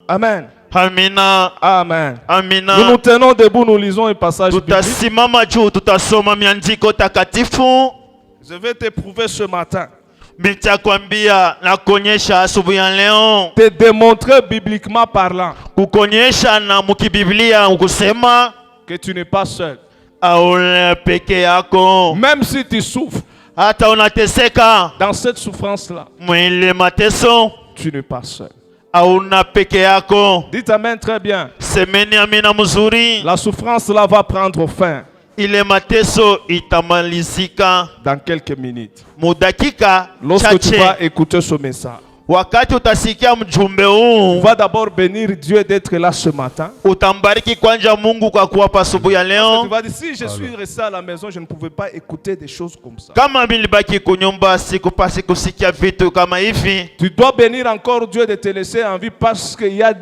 Amen. Amina. Amen. Amina. Nous nous tenons debout, nous lisons un passage biblique. Tutasimama juu tutasoma miandiko takatifu. Je vais te prouver ce matin. Nitakwambia na kuonyesha asubuhi ya leo. Te démontrer bibliquement parlant. Kukuonyesha na mukibiblia ukusema que tu n'es pas seul. Aule peke yako. Même si tu souffres. Hata unateseka. Dans cette souffrance-là. Mwile mateso. Tu n'es pas seul. Auna peke yako. Dites amen très bien. Semeni amina mzuri. La souffrance là va prendre fin. Ile mateso itamalizika dans quelques minutes. Mudakika lorsque tu vas écouter ce message. Wakati utasikia mjumbe huu, tu vas d'abord bénir Dieu d'être là ce matin. Utambariki kwanja Mungu kwa kuwapa asubuhi ya leo. Tu vas dire si je suis resté à la maison, je ne pouvais pas écouter des choses comme ça. Kama nilibaki kunyumba sikupasi kusikia vitu kama hivi. Tu dois bénir encore Dieu de te laisser en vie parce qu'il y a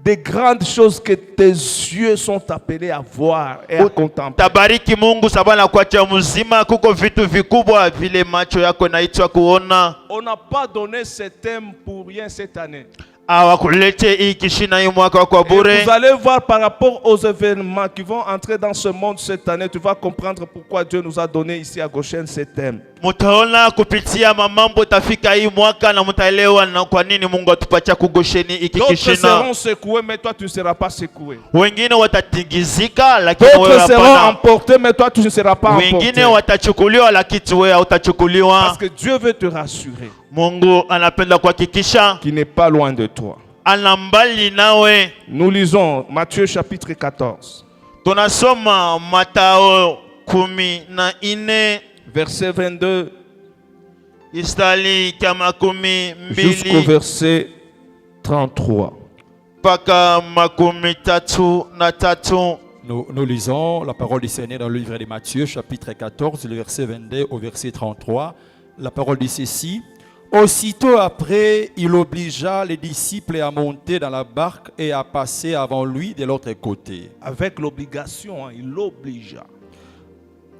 des grandes choses que tes yeux sont appelés à voir et à contempler. Tabariki Mungu sabana kuacha mzima kuko vitu vikubwa vile macho yako naitwa kuona. On n'a pas donné ce thème pour rien cette année. Awakulete hii kishina hii mwaka kwa bure. Vous allez voir par rapport aux événements qui vont entrer dans ce monde cette année, tu vas comprendre pourquoi Dieu nous a donné ici à Goshen ce thème. Mutaona kupitia mamambo tafika hii mwaka na mutaelewa na kwa nini Mungu atupatia kugosheni hiki kishina. D'autres seront secoués mais toi tu ne seras pas secoué. Wengine watatingizika lakini wewe hapana. D'autres seront hapana. emportés mais toi tu ne seras pas emporté. Wengine watachukuliwa lakini wewe hautachukuliwa. Parce que Dieu veut te rassurer. Mungu anapenda kuhakikisha qui n'est pas loin de toi. Anambali nawe. Nous lisons Matthieu chapitre 14. Tunasoma Mathayo 14 verset 22 istali kama 12 jusqu'au verset 33. Paka makumi tatu na tatu. Nous lisons la parole du Seigneur dans le livre de Matthieu, chapitre 14, le verset 22 au verset 33. La parole dit ceci. Aussitôt après, il obligea les disciples à monter dans la barque et à passer avant lui de l'autre côté. Avec l'obligation, il l'obligea.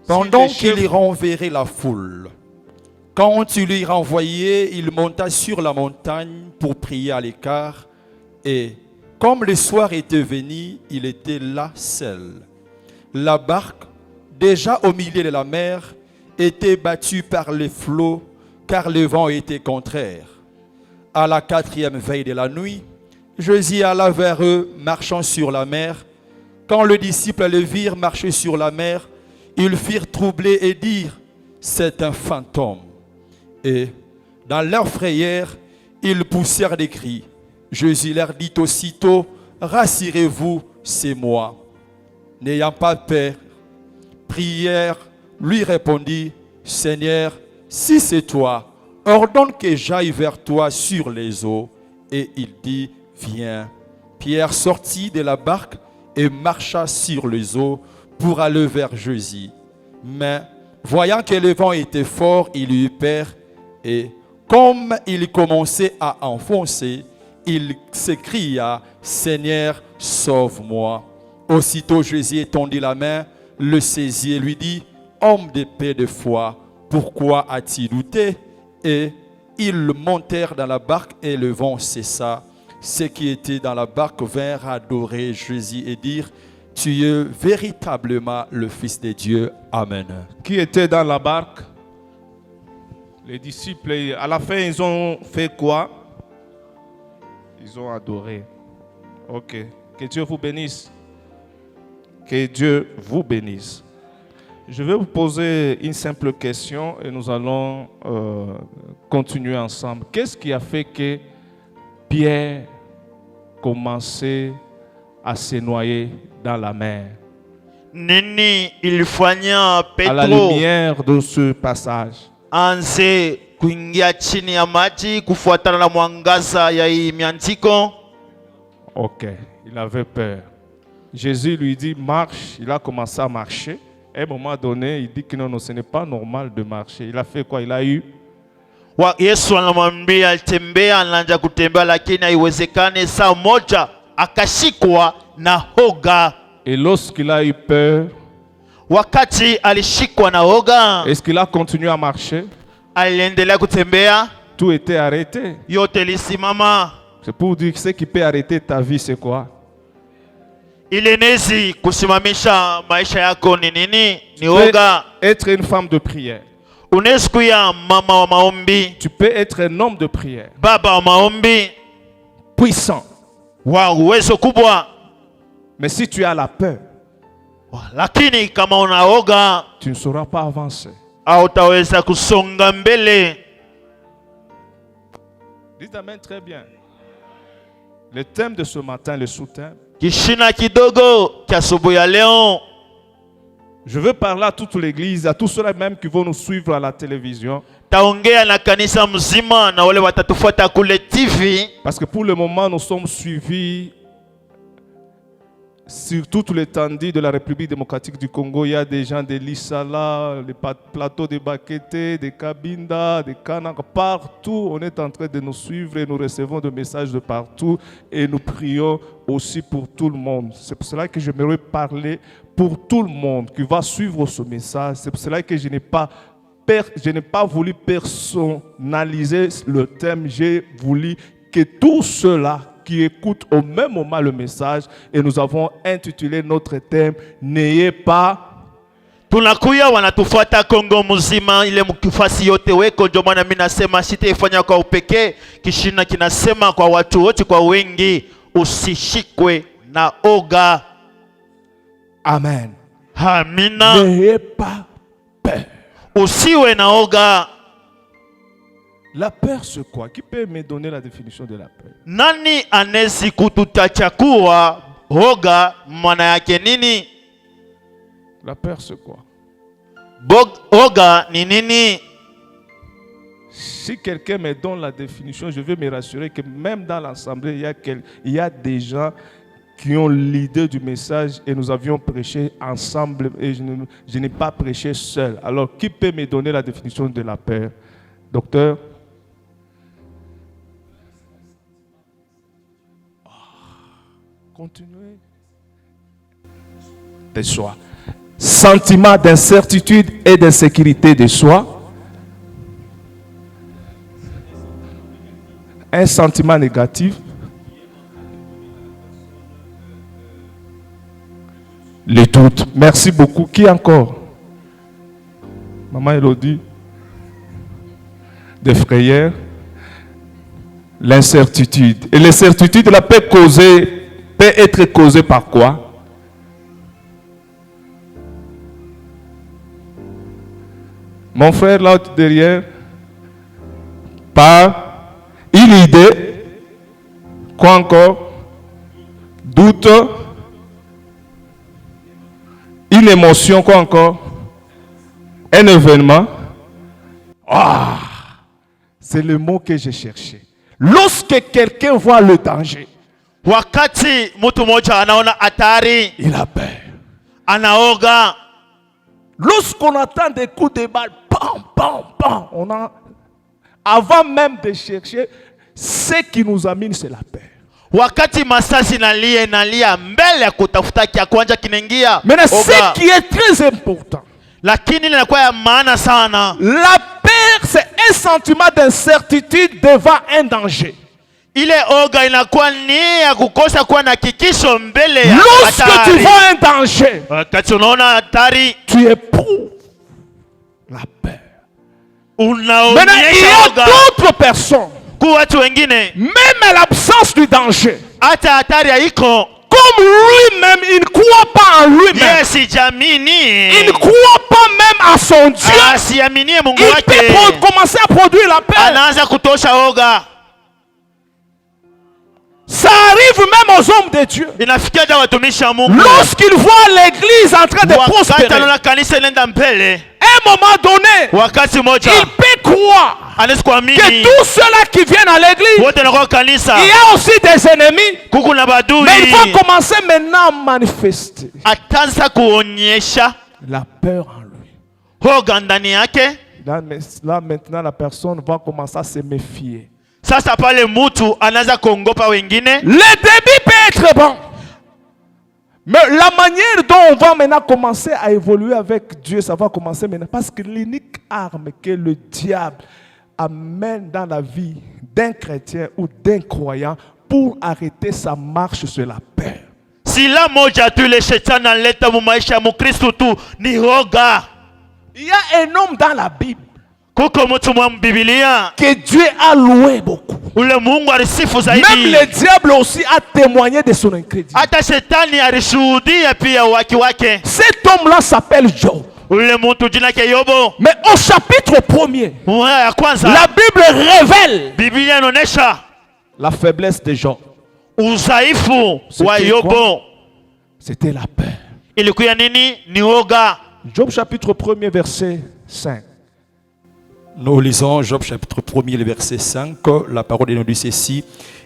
Pendant qu'il renverrait la foule. Quand il lui renvoyait, il monta sur la montagne pour prier à l'écart. Et comme le soir était venu, il était là seul. La barque, déjà au milieu de la mer, était battue par les flots, car le vent était contraire. À la 4e veille de la nuit, Jésus alla vers eux, marchant sur la mer. Quand les disciples le virent marcher sur la mer, ils firent troubler et dirent, « C'est un fantôme. » Et, dans leur frayeur, ils poussèrent des cris. Jésus leur dit aussitôt, « Rassurez-vous, c'est moi. » N'ayant pas peur, prièrent, lui répondit, « Seigneur, si c'est toi, ordonne que j'aille vers toi sur les eaux. » Et il dit, « Viens. » Pierre sortit de la barque et marcha sur les eaux pour aller vers Jésus. Mais, voyant que le vent était fort, il eut peur. Et comme il commençait à enfoncer, il s'écria, « Seigneur, sauve-moi. » Aussitôt Jésus étendit la main, le saisit et lui dit, « Homme de paix de foi, pourquoi as-tu douté ?» Et ils montèrent dans la barque et le vent cessa. Ceux qui étaient dans la barque vinrent adorer Jésus et dire, « Tu es véritablement le Fils de Dieu. » Amen. Qui était dans la barque? Les disciples, à la fin, ils ont fait quoi? Ils ont adoré. Ok. Que Dieu vous bénisse. Que Dieu vous bénisse. Je vais vous poser une simple question et nous allons continuer ensemble. Qu'est-ce qui a fait que Pierre commençait à se noyer dans la mer? Nini ilifanya Petro à la lumière de ce passage? Anze kuingia chini ya maji kufuatana na mwangaza ya hii miandiko. Ok, il avait peur. Jésus lui dit marche, il a commencé à marcher. À un moment donné, il dit que non, ce n'est pas normal de marcher. Il a fait quoi? Il a eu Yesu anamwambia alitembea, anaanza kutembea lakini haiwezekane. Saa moja akashikwa na hoga. Et lorsqu'il a eu peur, wakati alishikwa na hoga, est-ce qu'il a continué à marcher? Aliendelea kutembea. Tout était arrêté. Yote lisimama. C'est pour dire que ce qui peut arrêter ta vie, c'est quoi? Ile nezi kusimamisha maisha yako ni nini? Ni Tu peux oga. être une femme de prière. Unaweza kuwa mama wa maombi, Tu peux être un homme de prière. baba wa maombi, Puissant. wa uwezo kubwa. Mais si tu as la peur, Lakini kama unaoga, tu ne sauras pas avancer. hautaweza kusonga mbele. Dites amen très bien. Le thème de ce matin, le sous-thème, Kishina kidogo cha asubuhi ya leo, je veux parler à toute l'église, à tous ceux-là même qui vont nous suivre à la télévision. taongea na kanisa mzima na wale watatufuata kule TV, Parce que pour le moment, nous sommes suivis sur toute l'étendue de la République démocratique du Congo. Il y a des gens de l'Issala, les plateaux de Bakété, de Kabinda, de Kananga, partout. On est en train de nous suivre et nous recevons des messages de partout. Et nous prions aussi pour tout le monde. C'est pour cela que j'aimerais parler pour tout le monde qui va suivre ce message. C'est pour cela que je n'ai pas voulu personnaliser le thème. J'ai voulu que tous ceux-là qui écoutent au même moment le message, et nous avons intitulé notre thème « N'ayez pas ». tunakuya wanatufuata Kongo mzima, ile mkifasi yote weko. Ndio maana mimi nasema sitaifanya kwa upekee. Kishina kinasema kwa watu wote, kwa wengi, usishikwe na oga. Amen. Amina. N'ayez pas peur. Usiwe na oga. La peur, c'est quoi? Qui peut me donner la définition de la peur? Nani anezi kututachakua oga? Maana yake nini? La peur, c'est quoi? Oga ni nini? Si quelqu'un me donne la définition, je vais me rassurer que même dans l'assemblée, il y a des gens qui ont l'idée du message et nous avions prêché ensemble et je n'ai pas prêché seul. Alors, qui peut me donner la définition de la peur? Docteur? Continuez. De soi. Sentiment d'incertitude et d'insécurité de soi. Un sentiment négatif. Le doute. Merci beaucoup. Qui encore? Maman Elodie. Des frayeurs. L'incertitude. Et l'incertitude là peut être causée par quoi? Mon frère là derrière, par une idée, quoi encore? Doute, une émotion, quoi encore? Un événement. Ah, c'est le mot que j'ai cherché. Lorsque quelqu'un voit le danger, Wakati mtu mmoja anaona hatari, il a peur. anaoga. Lorsqu'on entend des coups de balle, bam, bam, bam, avant même de chercher, ce qui nous amène, c'est la peur. Wakati masasi nalia mbele ya kutafuta kia kwanza kinaingia. Maintenant, ce qui est très important, Lakini inakuwa ya maana sana. la peur, c'est un sentiment d'incertitude devant un danger. Ile oga inakuwa ni ya kukosa kuwa na hakikisho mbele ya Lorsque tu hatari. vois un danger, Wakati unaona hatari, tu éprouves la peur. Maintenant, il y unaonyesha a oga d'autres personnes, kwa watu wengine. même à l'absence du danger, Hata hatari haiko, comme lui-même, il ne croit pas en lui-même. yeye sijiamini, Il ne croit pas même à son Dieu. asiaminie Mungu Il peut wake, commencer à produire la peur. anaanza kutosha oga. Ça arrive même aux hommes de Dieu. Inafikia hata watumishi wa Mungu, Lorsqu'ils voient l'église en train de wakati prospérer, anaona kanisa inaenda mbele, à un moment donné, wakati moja il peut croire anaweza que kuamini tous ceux-là qui viennent à l'église, wote wanakuwa kanisa, il y a aussi des ennemis. kuku na badui. Mais il faut commencer maintenant à manifester Ataanza kuonyesha la peur en lui. hoga ndani yake. Là, maintenant, la personne va commencer à se méfier. Sasa pale mutu anaanza kuongopa wengine. Le début peut être bon. Mais la manière dont on va maintenant commencer à évoluer avec Dieu, ça va commencer maintenant. Parce que l'unique arme que le diable amène dans la vie d'un chrétien ou d'un croyant pour arrêter sa marche sur la peur. Sila moja tu ile shetani analeta mu maisha ya Mkristo tu ni woga. Il y a un homme dans la Bible Kuko mtu mwa Biblia que Dieu a loué beaucoup. ule Mungu alisifu zaidi. Même le diable aussi a témoigné de son incrédulité. Hata shetani alishuhudia pia waki wake. Cet homme-là s'appelle Job. Ule mtu jina yake Yobo. Mais au chapitre 1er, Ya kwanza la Bible révèle Biblia inaonyesha la faiblesse de Job. udhaifu wa C'était Yobo. quoi? C'était la peur. Ilikuwa nini? Ni woga. Job chapitre 1er verset 5. Nous lisons Job chapitre 1er, le verset 5. La parole de nous dit ceci.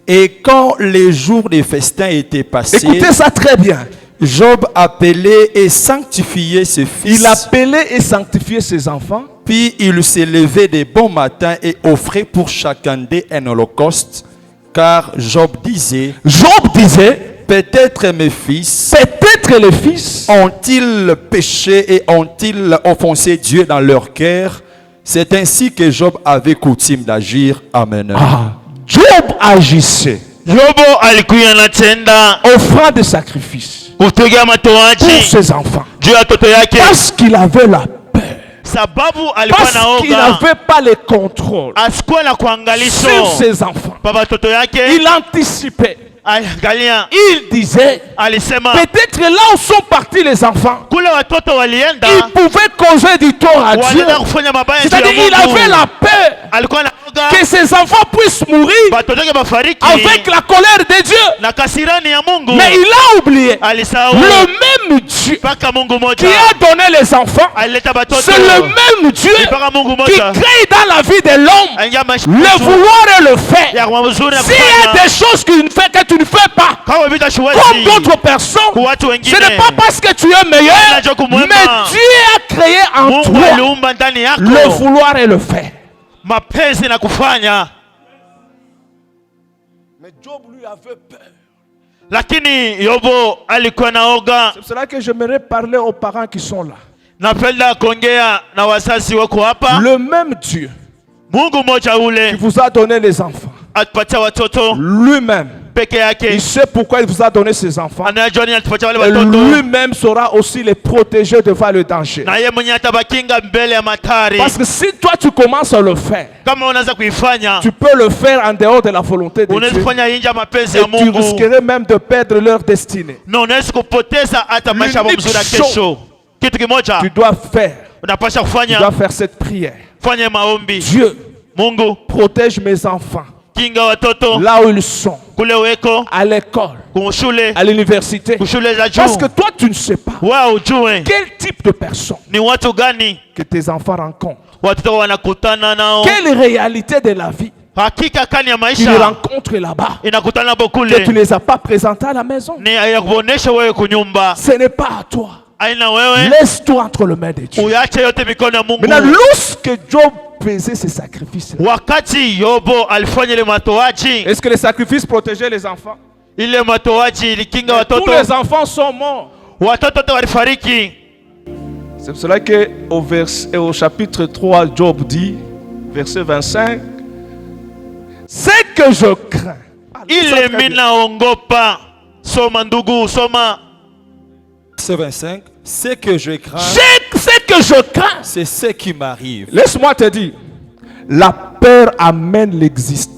Et quand les jours des festins étaient passés, Écoutez ça très bien. Job appelait et sanctifiait ses fils. Il appelait et sanctifiait ses enfants. Puis il s'est levé de bon matin et offrait pour chacun d'eux un holocauste. Car Job disait, peut-être mes fils peut-être les fils ont-ils péché et ont-ils offensé Dieu dans leur cœur? C'est ainsi que Job avait coutume d'agir. Amen. Job agissait, Yobo alikuwa anatenda offrant des sacrifices kutega pour matoaji ses enfants. juu ya watoto yake, Parce qu'il avait la peur. sababu alikuwa Parce na qu'il oga, n'avait pas le contrôle asikuwa na sur kuangalisho ses enfants. pa watoto yake. Il anticipait. Angalia, Il disait, alisema peut-être là où sont partis les enfants, kule watoto walienda ils pouvaient causer du tort à Dieu. walienda kufanya mabaya juu ya C'est-à-dire il Mungu. avait la peur Alikuwa na oga que ses enfants puissent mourir watoto wake bafariki avec la colère de Dieu. na kasirani ya Mungu. Mais il a oublié Alisahau le même Dieu mpaka Mungu qui moja a donné les enfants. alileta batoto, C'est le même Dieu mpaka Mungu qui moja crée dans la vie de l'homme aingia maisha le vouloir et le faire. ya kwa mzuri na S'il y a kufanya des choses que tu ne fais pas, kama vita comme shiwezi d'autres personnes, kwa watu ce wengine. n'est pas parce que tu es meilleur, Unajua kumwema. mais Dieu a créé en Mungu toi aliumba ndani le yako vouloir et le faire. mapenzi na kufanya, Mais Job lui avait peur. lakini Yobo alikuwa na oga. C'est pour cela que j'aimerais parler aux parents qui sont là. Napenda kuongea na wazazi wako hapa. Le même Dieu Mungu moja qui ule vous a donné les enfants, atupatia watoto lui-même, peke il yake, sait pourquoi il vous a donné ces enfants. anajua nini atupatia wale Et watoto, lui-même saura aussi les protéger devant le danger. na yeye mwenyewe atabakinga mbele ya matari. Parce que si toi tu commences à le faire, Kama unaweza kuifanya, tu peux le faire en dehors de la volonté de unaweza Dieu. kufanya nje ya mapenzi Et ya tu Mungu, risquerais même de perdre leur destinée. na unaweza kupoteza hata maisha yako L'unique mzuri ya kesho. Kitu kimoja Tu dois faire, unapasha tu dois kufanya, faire cette prière. fanya maombi. Dieu, Mungu, protège mes enfants kinga watoto là où ils sont, kule weko, à l'école, kushule, à l'université. kushule za Parce que juu, toi, tu ne sais pas wao ujue quel type de personne ni watu gani que tes enfants rencontrent. watoto wanakutana nao. Quelle réalité de la vie Hakika kani ya qu'ils maisha rencontrent là-bas inakutana hapo que tu ne kule, les as pas présentés à la maison. ni ya kuonesha wewe kunyumba. Ce n'est pas à toi. Aina wewe Laisse-toi entre les mains de Dieu. uyache yote mikono ya Maintenant, Mungu. lorsque Job faisait ses sacrifices, Wakati Yobo alifanya ile matoaji, est-ce que les sacrifices protégeaient les enfants? ile matoaji ilikinga Tous watoto, les enfants sont morts. watoto wote walifariki. C'est pour cela que au chapitre 3, Job dit, verset 25, c'est que je crains. Ile minaongopa. Soma ndugu, soma. Verset 25. Ce que je crains, C'est que je crains. c'est ce qui m'arrive. Laisse-moi te dire, la peur amène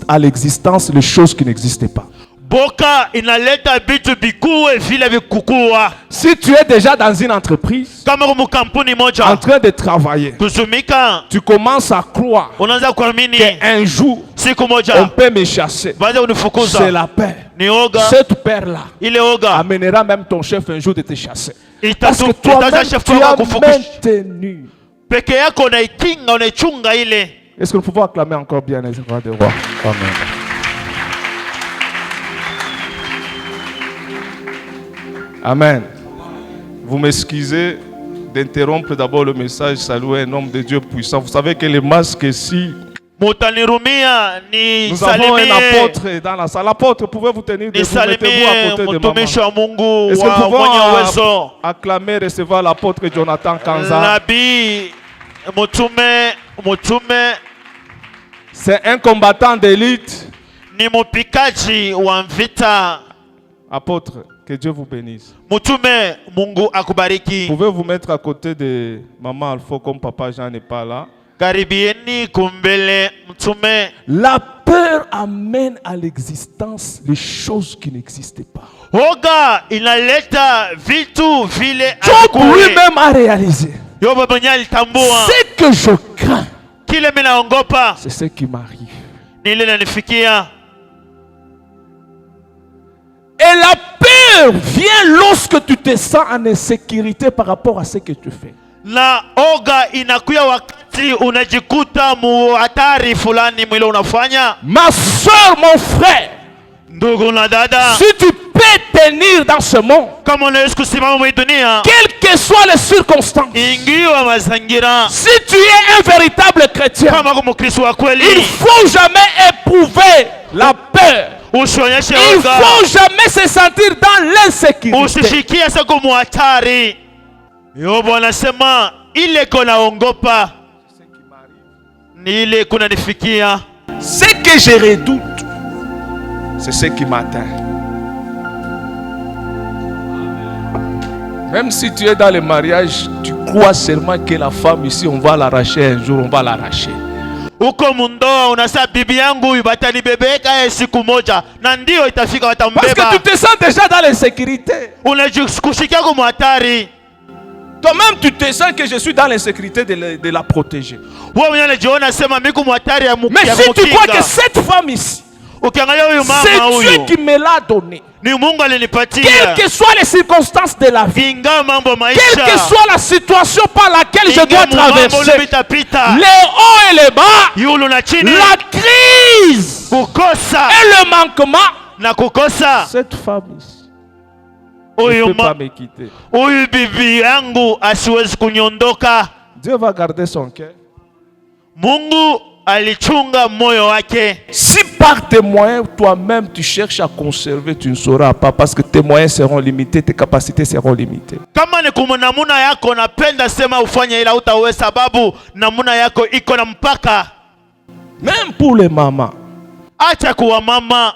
à l'existence les choses qui n'existaient pas. Boka inaleta vitu vikue vile vikukua. Si tu es déjà dans une entreprise, Kama kumu kampuni en moja train de travailler, kusumika, tu commences à croire unaanza kuamini qu'un jour, siku on moja peut me chasser. baada C'est unifukuza. la peur. Ni oga, Cette peur-là ile oga amènera même ton chef un jour de te chasser. Parce que itaza toi-même, chef tu wako as kufukusha. maintenu. Peke yako unaikinga, unaichunga ile. Est-ce que nous pouvons acclamer encore bien les rois des rois? Amen. Amen. Vous m'excusez d'interrompre d'abord le message, saluer un homme de Dieu puissant. Vous savez que les masques ici, Mutanirumia ni nous avons un salimie, apôtre dans la salle. L'apôtre, pouvez-vous tenir ni debout, mettez-vous à salimie côté de maman. mtumishi wa Mungu Est-ce que nous wa pouvons mwenye uwezo, acclamer, recevoir l'apôtre Jonathan Kanza? nabii, mutume C'est un combattant d'élite. ni mupikaji wa vita. Apôtre, que Dieu vous bénisse. Mutume, Mungu akubariki. Pouvez vous mettre à côté de maman Alpha comme papa Jean n'est pas là. Karibieni kumbele mtume. La peur amène à l'existence les choses qui n'existaient pas. Oga inaleta vitu vile Job alikuwe. lui-même a réalisé. Yoba mwenye alitambua. Ce que je crains, Kile mimi naongopa c'est ce qui m'arrive. ni ile inanifikia. Et la peur vient lorsque tu te sens en insécurité par rapport à ce que tu fais. Na oga inakuya wakati unajikuta mu hatari fulani mwile unafanya. Ma soeur, mon frère, Ndugu na dada, si tu peux tenir dans ce monde, kama unaweza kusimama mwa dunia, quelles que soient les circonstances, ingiwa mazingira, si tu es un véritable chrétien, kama kwa Mkristo wa il kweli, faut jamais éprouver la peur. usionyeshe Il oga, faut jamais se sentir dans l'insécurité. usishikie sako mu hatari. Yobo anasema ile kona ongopa ni ile kuna nifikia. Ce que je redoute, c'est ce qui m'atteint. Même si tu es dans le mariage, tu crois seulement que la femme ici, on va l'arracher un jour, on va l'arracher. Uko mundoa unasema bibi yangu batanibebeka siku moja, na ndio itafika Parce watambeba. que tu te sens déjà dans l'insécurité. Unajikushikia kwa hatari. Toi-même, tu te sens que je suis dans l'insécurité de la protéger. Wewe mwenyewe unajiona sema mimi kwa hatari ya Mais si tu crois que cette femme ici, ukiangalia huyu mama c'est Dieu huyu qui me l'a donné, ni Mungu alinipatia. quelles que soient les circonstances de la vie, Ingawa mambo maisha, quelle que soit la situation par laquelle je dois ingawa mambo traverser, ulipita les hauts et les bas, yulu na chini, la crise kukosa et le manquement, na kukosa, cette femme ici ne huyu peut pas me quitter. huyu bibi yangu asiwezi kunyondoka. Dieu va garder son cœur. Mungu alichunga moyo wake. Si par tes moyens, toi-même, tu cherches à conserver, tu ne sauras pas parce que tes moyens seront limités, tes capacités seront limitées. Kama ni namuna yako napenda sema ufanye, ila utawe sababu namuna yako iko na mpaka. Même pour les mamans, Acha kuwa mama,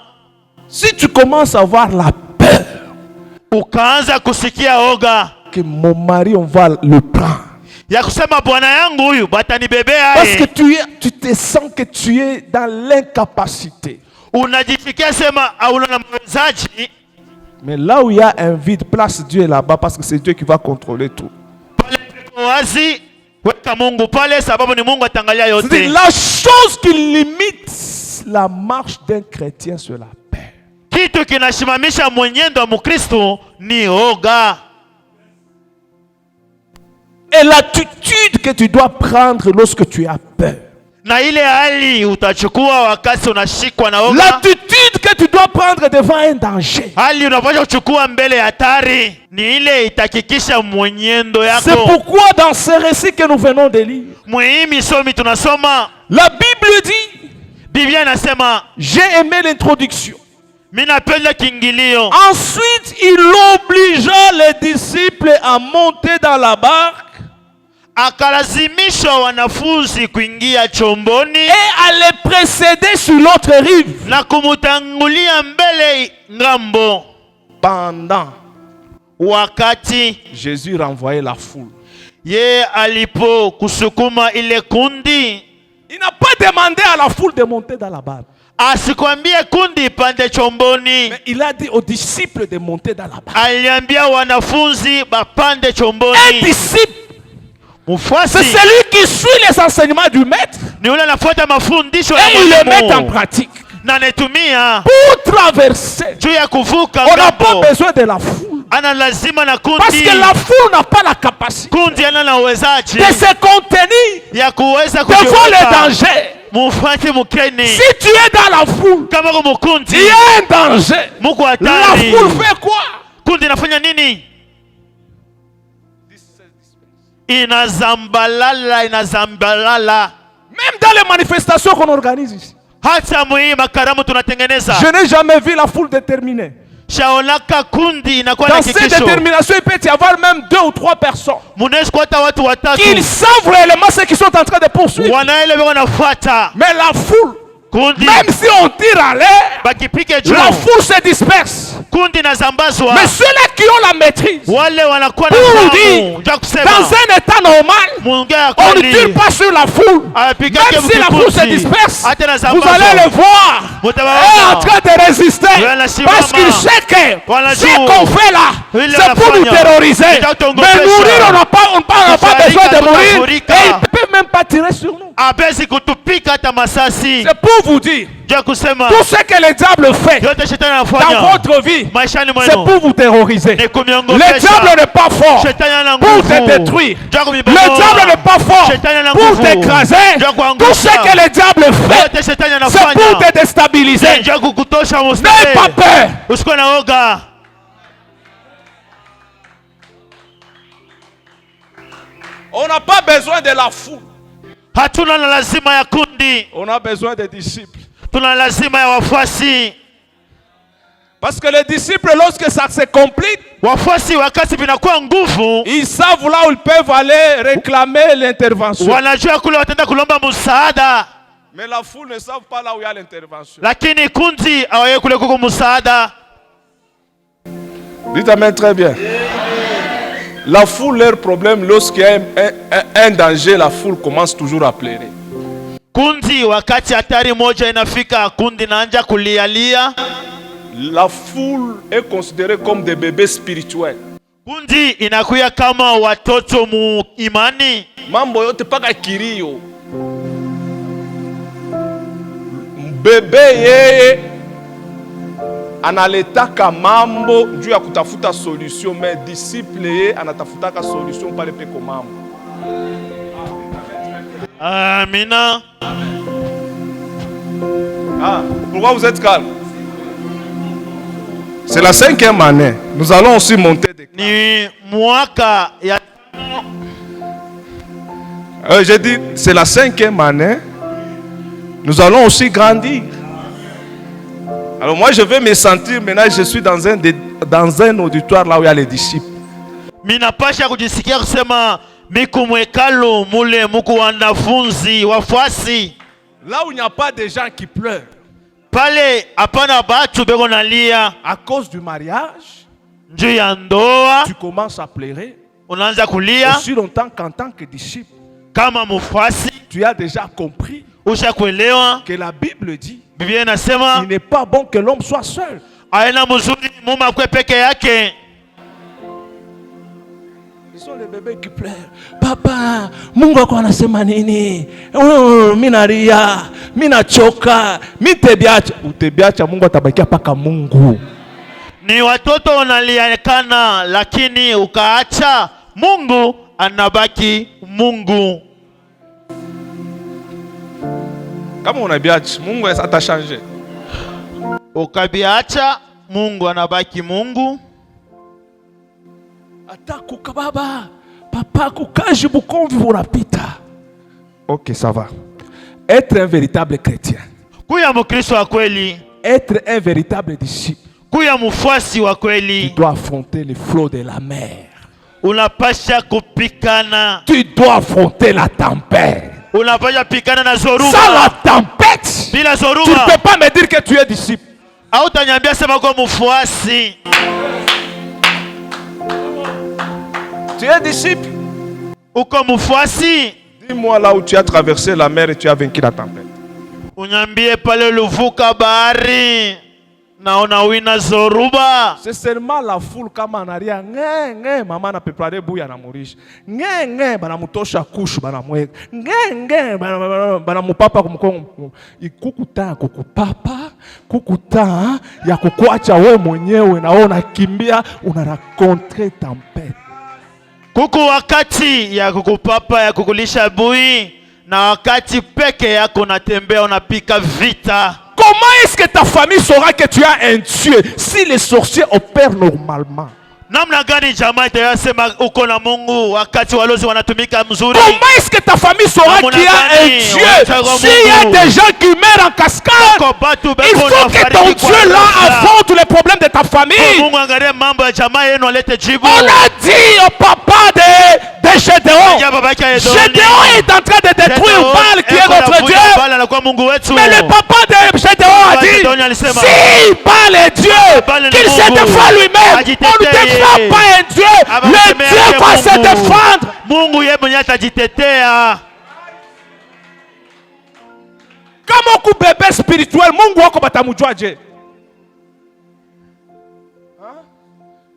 si tu commences à avoir la peur ukaanza kusikia oga que mon mari, on va le prendre. ya kusema bwana yangu huyu batanibebea, Parce que tu te sens que tu es dans l'incapacité. unajifikia sema hauna na mwezaji. Mais là où il y a un vide, place Dieu là-bas parce que c'est Dieu qui va contrôler tout. Pale peko wazi, weka Mungu pale sababu ni Mungu atangalia yote. C'est la chose qui limite la marche d'un chrétien sur la paix. Kitu kinashimamisha mwenyendo wa Mkristo ni oga. Et l'attitude que tu dois prendre lorsque tu as peur. Na ile hali utachukua wakati unashikwa na oga. L'attitude que tu dois prendre devant un danger. Hali unapaswa kuchukua mbele ya hatari ni ile itakikisha mwenyendo C'est yako. pourquoi dans ce récit que nous venons de lire, Muhimi somi tunasoma, la Bible dit, Biblia inasema, j'ai aimé l'introduction. mimi napenda kiingilio. Ensuite, il obligea les disciples à monter dans la barque Akalazimisha wanafunzi kuingia chomboni et à les précéder sur l'autre rive. na kumutangulia mbele ngambo. Pendant, Wakati Jésus renvoyait la foule. ye alipo kusukuma ile kundi, Il n'a pas demandé à la foule de monter dans la barque. asikwambie kundi pande chomboni, Mais il a dit aux disciples de monter dans la barque. aliambia wanafunzi bapande Un chomboni. disciple, c'est Mfuasi celui qui suit les enseignements du maître ni ule anafuata mafundisho ya et il les met en mwalimu pratique. na anatumia Pour traverser, juu ya kuvuka on n'a pas ngambo. besoin de la foule. Ana lazima na Parce kundi, que la foule n'a pas la capacité kundi ana na uwezaji de se contenir ya kuweza devant les kujiweka. dangers. Mufate mukeni Si tu es dans la foule, kama kwa mukundi il y a un danger. muko La hatari. foule fait quoi? Kundi inafanya nini? Inazambalala. Même dans les manifestations qu'on organise ici. Hata muhii makaramu tunatengeneza, Je n'ai jamais vu la foule déterminée. shaonaka kundi inakuwa na Dans cette kikisho. détermination, il peut y avoir même 2 ou 3 personnes Munaweza kuwata watu watatu qui savent réellement ce qu'ils sont en train de poursuivre. wanaelewa wanafuata, Mais la foule, Kundi Même si on tire à l'air, bakipike juu, la foule se disperse. kundi nazambazwa. Mais ceux-là qui ont la maîtrise, Wale wanakuwa na pour fahamu dire, ja kusema dans un état normal, Mungu ya on ne kweli tire pas sur la foule. apigake Même si la foule se disperse, hata na vous zambazo allez le voir est en train de résister. Parce qu'il sait que ce qu'on fait là, c'est pour nous terroriser. Mais mourir, on n'a pas besoin de mourir. Et il ne peut même pas tirer sur nous. abezi kutupika hata masasi. C'est pour vous dire, Ja kusema tout ce que le diable fait yote shetani dans anafanya votre vie, maishani c'est mwenu pour vous terroriser. ni Le kumiongopesha. diable n'est pas fort Shetani ana pour nguvu te détruire. ja Le kumibomoa. diable n'est pas fort Shetani ana pour nguvu t'écraser. ja kuangusha. Tout ce que le diable fait, Yote shetani c'est pour anafanya te déstabiliser. ja kukutosha N'aie mustari. pas peur. Usikuwe na oga. On n'a pas besoin de la foule. Hatuna na lazima ya kundi, On a besoin des disciples. tuna lazima ya wafuasi. Parce que les disciples, lorsque ça se complique, Wafuasi wakati vinakuwa nguvu, ils savent là où ils peuvent aller réclamer l'intervention. wanajua kule wataenda kulomba msaada, Mais la foule ne savent pas là où il y a l'intervention. lakini kundi hawaye kule kuko msaada. Dites amen très bien. La foule, leur problème, lorsqu'il y a un danger, la foule commence toujours à pleurer. Kundi wakati hatari moja inafika, kundi naanja kulialia. La foule est considérée comme des bébés spirituels. Kundi inakuya kama watoto mu imani. Mambo yote paka kilio. Bebe yeye analetaka mambo juu ya kutafuta solution, mais disciple yeye anatafutaka solution pale peko mambo. Amina. Ah, pourquoi vous êtes calme? C'est la 5e année. Nous allons aussi monter des... Ni mwaka ya J'ai dit, c'est la 5e année. Nous allons aussi grandir. Alors moi, je vais me sentir, maintenant, je suis dans un auditoire là où il y a les disciples. minapasha kujisikia kusema miku mwekalo mule muku wanafunzi wafuasi. Là où il n'y a pas de gens qui pleurent. Pale hapana batu beko nalia À cause du mariage, njuu ya ndoa, tu commences à pleurer. unaanza kulia. Aussi longtemps qu'en tant que disciple, Kama mfuasi tu as déjà compris usha kuelewa que la Bible dit Biblia inasema il n'est pas bon que l'homme soit seul. aina mzuri muma kwe peke yake. Ils sont les bébés qui pleurent. Papa, Mungu wako anasema nini? Mimi nalia, mimi nachoka, mimi tebiacha. Utebiacha Mungu atabakia paka Mungu. Ni watoto wanaliakana, lakini ukaacha Mungu anabaki Mungu. Kama unabiacha Mungu atachangé. Ukabiacha Mungu anabaki Mungu. Atakuka baba, papa kukaji bukomvi unapita. Ok, ça va. Être un véritable chrétien, Kuya mkristo wa kweli, être un véritable disciple, kuya mfuasi wa tu kweli, dois affronter les flots de la mer. unapasha kupikana, Tu dois affronter la tempête. unapasha pikana na Sans zoruba. la tempête, Bila tu ne zoruba peux pas me dire que tu es disciple. hautaniambia sema kwa mfuasi. Tu es disciple. Uko mfuasi, Dis-moi là où tu as traversé la mer et tu as vaincu la tempête. unyambie pale luvuka bahari na unawina zoruba. C'est seulement la foule kama anaria ngenge mama na preparer buya na murisha ngenge bana mutosha kushu bana mweka ngenge bana mupapa kumkongo ikukuta kukupapa kukuta ya kukuacha we mwenyewe na wewe unakimbia una rencontrer tempête. Kuku wakati ya kukupapa ya kukulisha bui, na wakati peke yako unatembea unapika vita. Comment est-ce que ta famille saura que tu as un Dieu si les sorciers opèrent normalement? Namna gani jamaa itayasema uko na Mungu wakati walozi wanatumika mzuri? Comment est-ce que ta famille saura qu'il y a un Dieu s'il y a des gens qui meurent en cascade? Il faut que ton Dieu là affronte les problèmes de ta famille. Mungu angalie mambo ya jamaa yenu alete jibu. On a dit au papa de Gédéon. Gédéon est en train de détruire Baal qui est notre Dieu. Mais le papa de Gédéon a dit, si Baal est Dieu, qu'il se défend lui-même. On ne défend pas un Dieu. Le Dieu va se défendre. Comme un bébé spirituel, Mungu wako batamujua je?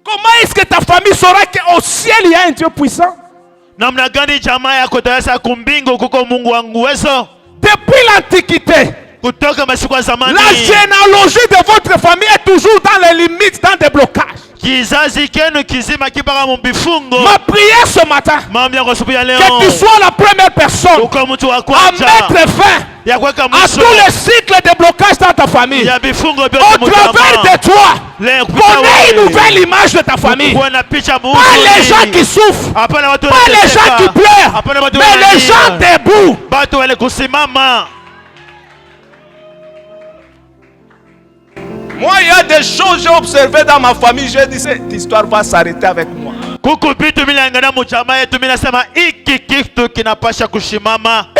Comment est-ce que ta famille saura qu'au ciel il y a un Dieu puissant? Depuis l'Antiquité, la généalogie de votre famille est toujours dans les limites, dans des blocages. Ma prière ce matin, que tu sois la première personne à mettre fin à tous les cycles de blocage dans ta famille. Au travers de toi, connais une nouvelle image de ta famille. Pas les gens qui souffrent, pas les gens qui pleurent, mais les gens debout. Moi, il y a des choses que j'ai observées dans ma famille. J'ai dit, cette histoire va s'arrêter avec moi. Et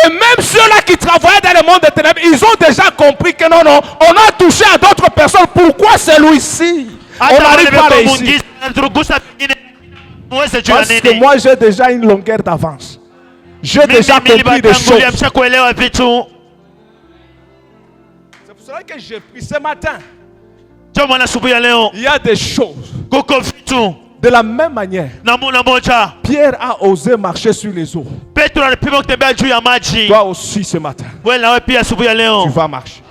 même ceux-là qui travaillaient dans le monde des ténèbres, ils ont déjà compris que non, on a touché à d'autres personnes. Pourquoi celui-ci on n'arrive pas à réussir? Parce que moi, j'ai déjà une longueur d'avance. J'ai déjà compris des choses. C'est pour cela que j'ai pris ce matin. Il y a des choses. De la même manière, Pierre a osé marcher sur les eaux. Toi aussi ce matin, tu vas marcher.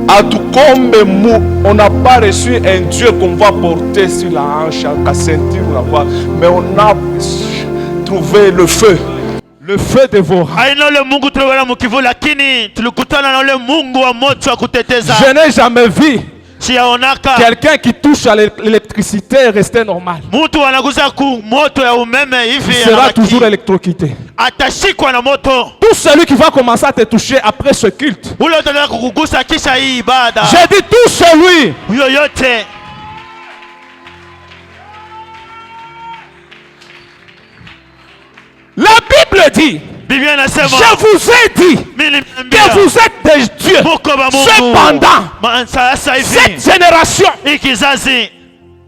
À tout comme on n'a pas reçu un Dieu qu'on va porter sur la hanche, à ceinture, mais on a trouvé le feu. Le feu dévorant. Je n'ai jamais vu quelqu'un qui touche à l'électricité et rester normal. Il sera toujours électrocuté. Tout celui qui va commencer à te toucher après ce culte, j'ai dit tout celui la Bible dit, je vous ai dit que vous êtes des dieux. Cependant, cette génération,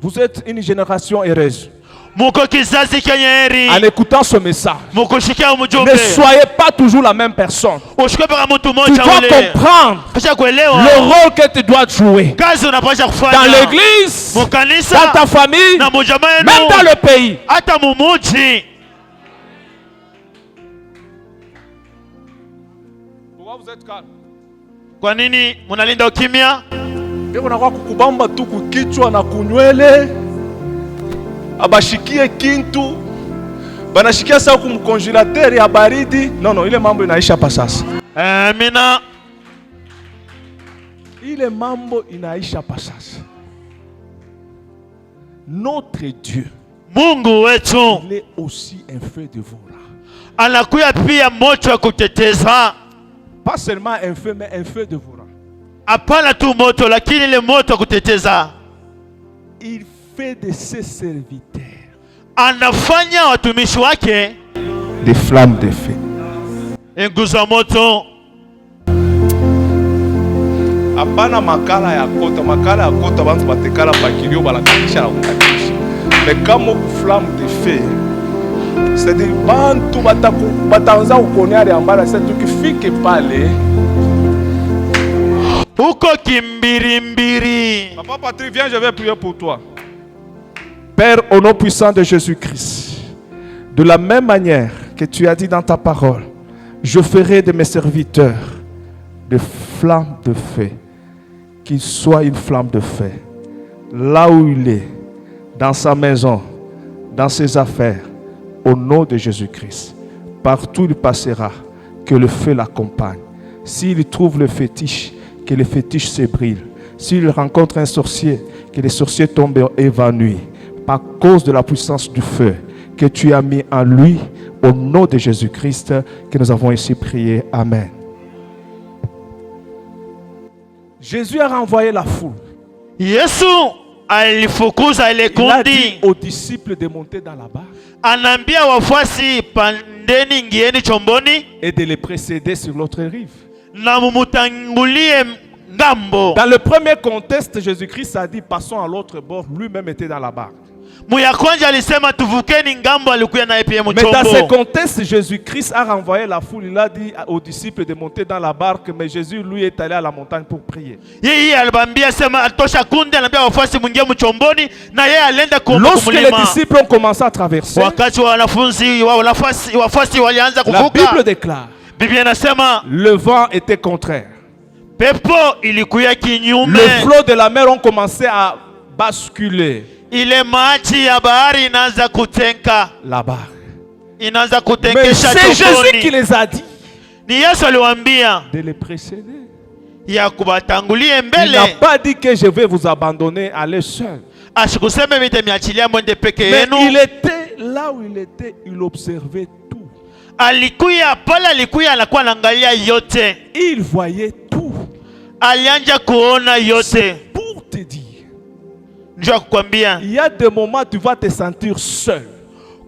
vous êtes une génération heureuse. En écoutant ce message, ne soyez pas toujours la même personne. Tu dois comprendre le rôle que tu dois jouer dans l'église, dans ta famille, même dans le pays. Vous êtes calme. Kwa nini munalinda ukimya? Biko nakuwa kukubamba tu kukichwa na kunywele. Abashikie kintu. Banashikia saa kumkonjelateur ya baridi. Non, ile mambo inaisha pa sasa. Amina. Ile mambo inaisha pa sasa. Notre Dieu, Mungu wetu, il est aussi un feu dévorant. Anakuya pia moto wa kuteteza. Pas seulement un feu, mais un feu dévorant. Hapana tu moto, lakini ile moto kuteteza. Il fait de ses serviteurs anafanya watumishi wake des flammes de feu. Nguzo moto. Hapana makala ya kota bantu batekala bakilio balakanisha na kukanisha. Mais kama flamme de feu, c'est-à-dire bantu bataanza kukoneana ambala sasa tukifike pale uko kimbirimbiri. Papa Patrick, viens, je vais prier pour toi. Père, au nom puissant de Jésus-Christ, de la même manière que tu as dit dans ta parole, je ferai de mes serviteurs des flammes de feu, qu'il soit une flamme de feu, là où il est, dans sa maison, dans ses affaires, au nom de Jésus-Christ. Partout il passera, que le feu l'accompagne. S'il trouve le fétiche, que le fétiche se brille. S'il rencontre un sorcier, que les sorciers tombent évanouis. Par cause de la puissance du feu que tu as mis en lui, au nom de Jésus-Christ, que nous avons ici prié. Amen. Jésus a renvoyé la foule. Yesu alifukuza ile Il a dit kundi, aux disciples de monter dans la barque anaambia wafuasi, pandeni ngieni chomboni et de les précéder sur l'autre rive. na mumutangulie ngambo. Dans le premier contexte, Jésus-Christ a dit passons à l'autre bord. Lui-même était dans la barque. Muya kwanza alisema tuvukeni ngambo, alikuya naye pia Mais dans ce mchombo. contexte, Jésus-Christ a renvoyé la foule. Il a dit aux disciples de monter dans la barque, mais Jésus, lui, est allé à la montagne pour prier. Yeye alibambia sema atosha kundi, anaambia wafuasi mwingie mchomboni, na yeye alienda kuomba Lorsque les kumlima. disciples ont commencé à traverser, Wakati wa wanafunzi wafuasi walianza la Bible kuvuka, déclare Biblia inasema le vent était contraire. pepo ilikuya kinyume. Les flots de la mer ont commencé à basculer Ile maji ya bahari inaanza kutenka, la barque. inaanza Mais kutenkesha c'est Jésus qui chomboni. les a dit Ni Yesu aliwaambia de les précéder. ya kubatangulie Il n'a mbele, pas dit que je vais vous abandonner, allez seul. asikuseme mitemiachilia mwende peke Mais il yenu. était là où il était, il observait tout. Alikuya pale, alikuya anakuwa anaangalia yote, Il voyait tout. alianja kuona yote. Pour te dire, Njoo kukwambia, il y a des moments où tu vas te sentir seul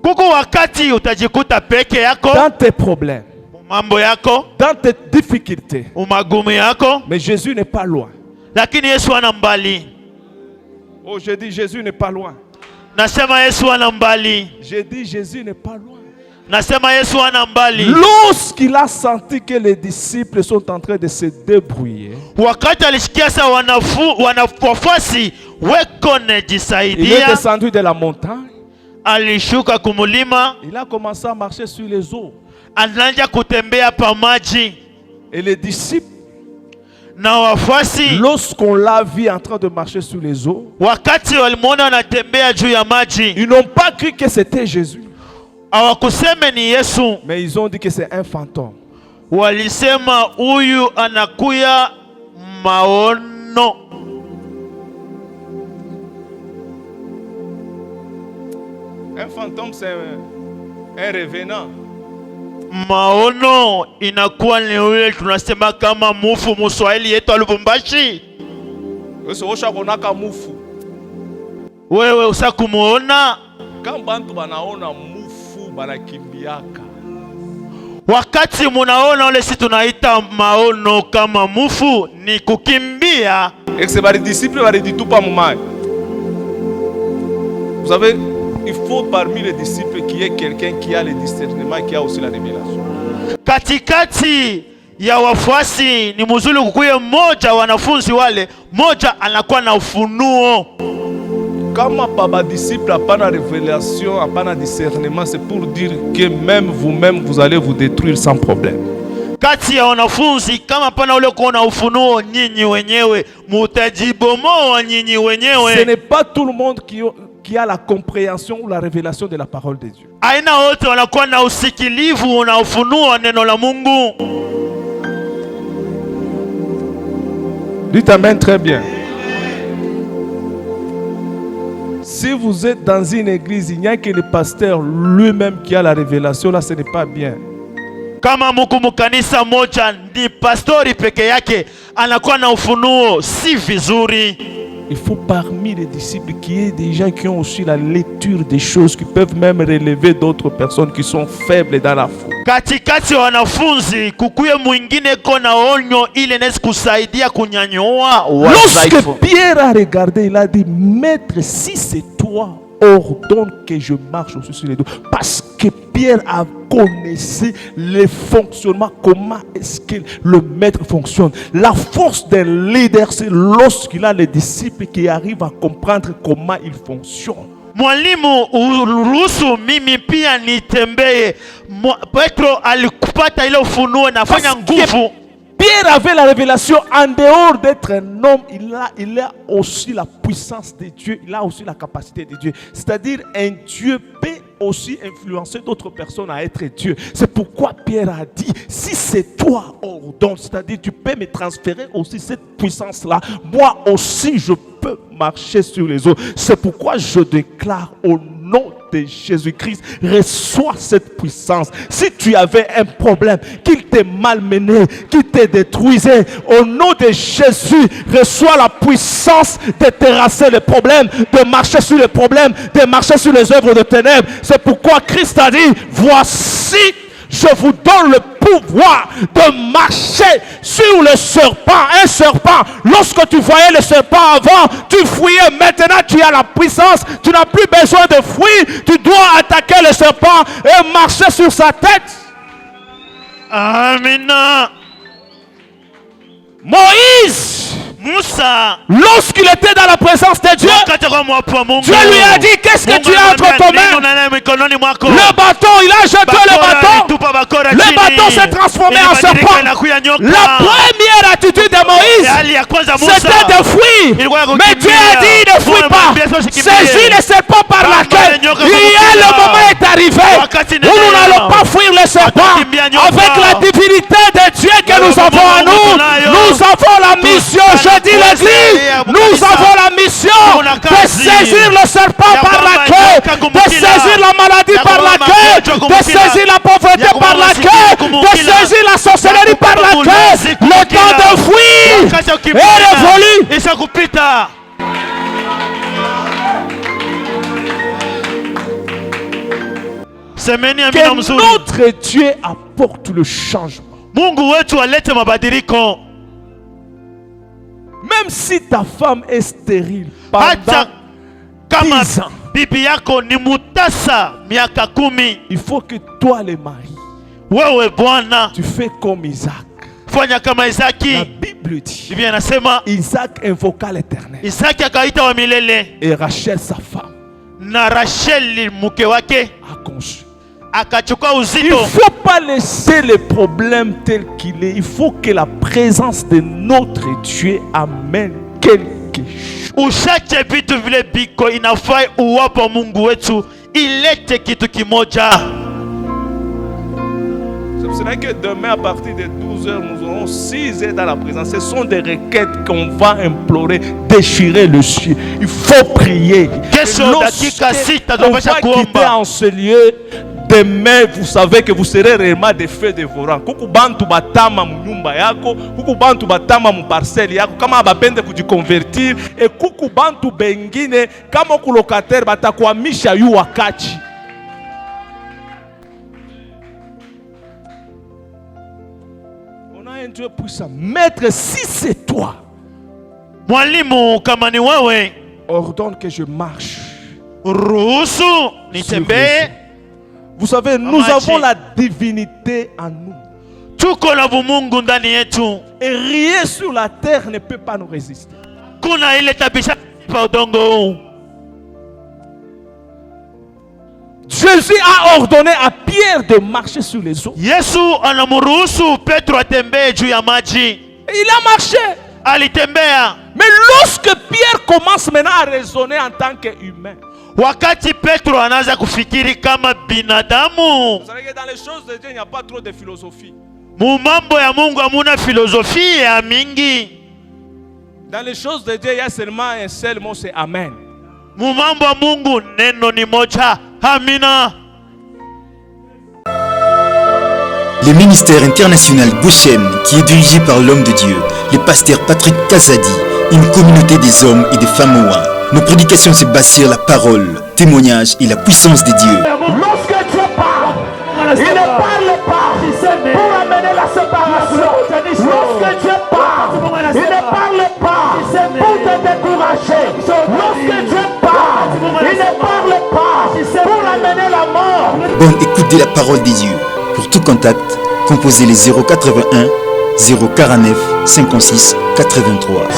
kuko wakati utajikuta peke yako, dans tes problèmes, mambo yako, dans tes difficultés. umagumu yako, Mais Jésus n'est pas loin. lakini Yesu ana mbali. Oh, je dis Jésus n'est pas loin. Nasema Yesu ana mbali. Je dis Jésus n'est pas loin. Nasema Yesu ana mbali. Lorsqu'il a senti que les disciples sont en train de se débrouiller, Wakati alishikia sa wafuasi weko il est nejisaidia, descendu de la montagne. alishuka kumulima, Il a commencé à marcher sur les eaux. anaanza kutembea pa maji Et les disciples, na wafuasi. lorsqu'on l'a vu en train de marcher sur les eaux, Wakati walimwona anatembea juu ya maji, ils n'ont pas cru que c'était Jésus. hawakuseme ni Yesu, Mais ils ont dit que c'est un fantôme. walisema huyu anakuya maono. Un fantôme, c'est un revenant. Maono inakuwa ni ule tunasema kama mufu Muswahili yetu wa Lubumbashi. Wewe usakumuona, Quand bantu banaona mufu banakimbiaka. wakati munaona ule si tunaita maono kama mufu ni kukimbia. Et c'est les disciples bari dit tout pas mumai. Vous savez, il faut parmi les disciples qu'il y ait quelqu'un qui a le discernement, qui a aussi la révélation. Katikati ya wafuasi ni mzuri kukuye mmoja, wanafunzi wale mmoja anakuwa na ufunuo. Kama baba disciple a pas la révélation, a pas la discernement, c'est pour dire que même vous-même vous allez vous détruire sans problème. Kati ya wanafunzi kama pana ule kuona ufunuo, nyinyi wenyewe mutajibomoa nyinyi Ce wenyewe. n'est pas tout le monde qui a la compréhension ou la révélation de la parole de Dieu. Aina wote wanakuwa na usikilivu na ufunuo wa neno la Mungu. Dites amen très bien. Si vous êtes dans une église, il n'y a que le pasteur lui-même qui a la révélation, là ce n'est pas bien. Kama muku mukanisa moja ni pastori peke yake anakuwa na ufunuo, si vizuri. Il faut parmi les disciples qu'il y ait des gens qui ont aussi la lecture des choses, qui peuvent même relever d'autres personnes qui sont faibles dans la foi. Katikati ya wanafunzi kukuye mwingine kona onyo ile nesi kusaidia kunyanyua Lorsque wadhaifu. Pierre a regardé, il a dit, Maître, si c'est toi, ordonne que je marche aussi sur les dos. Parce que Pierre a connaissé le fonctionnement, comment est-ce que le maître fonctionne. La force d'un leader, c'est lorsqu'il a les disciples qui arrivent à comprendre comment il fonctionne. Mwalimu, uruhusu mimi pia nitembee. Petro alikupata ile ufunuo, nafanya nguvu. Pierre avait la révélation, en dehors d'être un homme, il a aussi la puissance de Dieu, il a aussi la capacité de Dieu. C'est-à-dire un Dieu peut aussi influencer d'autres personnes à être Dieu. C'est pourquoi Pierre a dit, si c'est toi, ordonne, c'est-à-dire tu peux me transférer aussi cette puissance-là. Moi aussi, je peux marcher sur les eaux. C'est pourquoi je déclare au nom de Jésus-Christ, reçois cette puissance. Si tu avais un problème, qu'il t'ait malmené, qu'il te détruisait, au nom de Jésus, reçois la puissance de terrasser les problèmes, de marcher sur les problèmes, de marcher sur les œuvres de ténèbres. C'est pourquoi Christ a dit, voici, je vous donne le pouvoir de marcher sur le serpent. Un serpent, lorsque tu voyais le serpent avant, tu fouillais. Maintenant, tu as la puissance. Tu n'as plus besoin de fuir. Tu dois attaquer le serpent et marcher sur sa tête. Amen. Moïse, Moussa, lorsqu'il était dans la présence de Dieu, Dieu lui a dit, qu'est-ce que tu as entre tes mains? Le bâton, il a jeté le bâton. Le bâton s'est transformé en serpent. La première attitude de Moïse, c'était de fuir. Mais Dieu a dit, ne fuis pas. Saisis le serpent par la queue. Le moment est arrivé où nous n'allons pas fuir le serpent. Avec la divinité de Dieu que nous avons en nous, nous avons la mission. Je dis l'église, nous avons la mission de saisir le serpent par la queue, de saisir la maladie par la queue, de saisir la pauvreté par la queue, de saisir la sorcellerie par la queue. Le temps de fuir est révolu. Que notre Dieu apporte le changement. Même si ta femme est stérile pendant 10 ans, il faut que toi, le mari, tu fais comme Isaac. La Bible dit, Isaac invoqua l'Éternel et Rachel, sa femme, a conçu. Il ne faut pas laisser le problème tel qu'il est. Il faut que la présence de notre Dieu amène quelque chose. C'est pour cela que demain à partir de 12h, nous aurons 6 heures dans la présence. Ce sont des requêtes qu'on va implorer, déchirer le ciel. Il faut prier. On va quitter en ce lieu. Demain, vous savez que vous serez réellement des feux dévorants. Kuku bantu batama mu nyumba yako, kuku bantu batama mu parcelle yako, kama bapende kujikonvertir, et kuku bantu bengine kama kulokataire batakwamisha yu wakati. On a un Dieu puissant. Maître, si c'est toi, mwalimu kama ni wewe, ordonne que je marche. Ruhusu nitembee. Vous savez, nous avons la divinité en nous. Et rien sur la terre ne peut pas nous résister. Jésus a ordonné à Pierre de marcher sur les eaux. Il a marché. Mais lorsque Pierre commence maintenant à raisonner en tant qu'humain, wakati Petro anaanza kufikiri kama binadamu. Vous savez que dans les choses de Dieu, il n'y a pas trop de philosophie. Mumambo ya Mungu hamuna filosofia ya mingi. Dans les choses de Dieu, il y a seulement un seul mot, c'est Amen. Mumambo ya Mungu neno ni moja, amina. Le ministère international Goshen, qui est dirigé par l'homme de Dieu, le pasteur Patrick Kazadi, une communauté des hommes et des femmes Oa. Nos prédications se basent sur la parole, témoignage et la puissance de Dieu. Lorsque Dieu parle, il ne parle pas pour amener la séparation. Lorsque Dieu parle, il ne parle pas pour te décourager. Lorsque Dieu parle, il ne parle pas pour amener la mort. Bonne écoute de la parole de Dieu. Pour tout contact, composez les 081 049 56 83.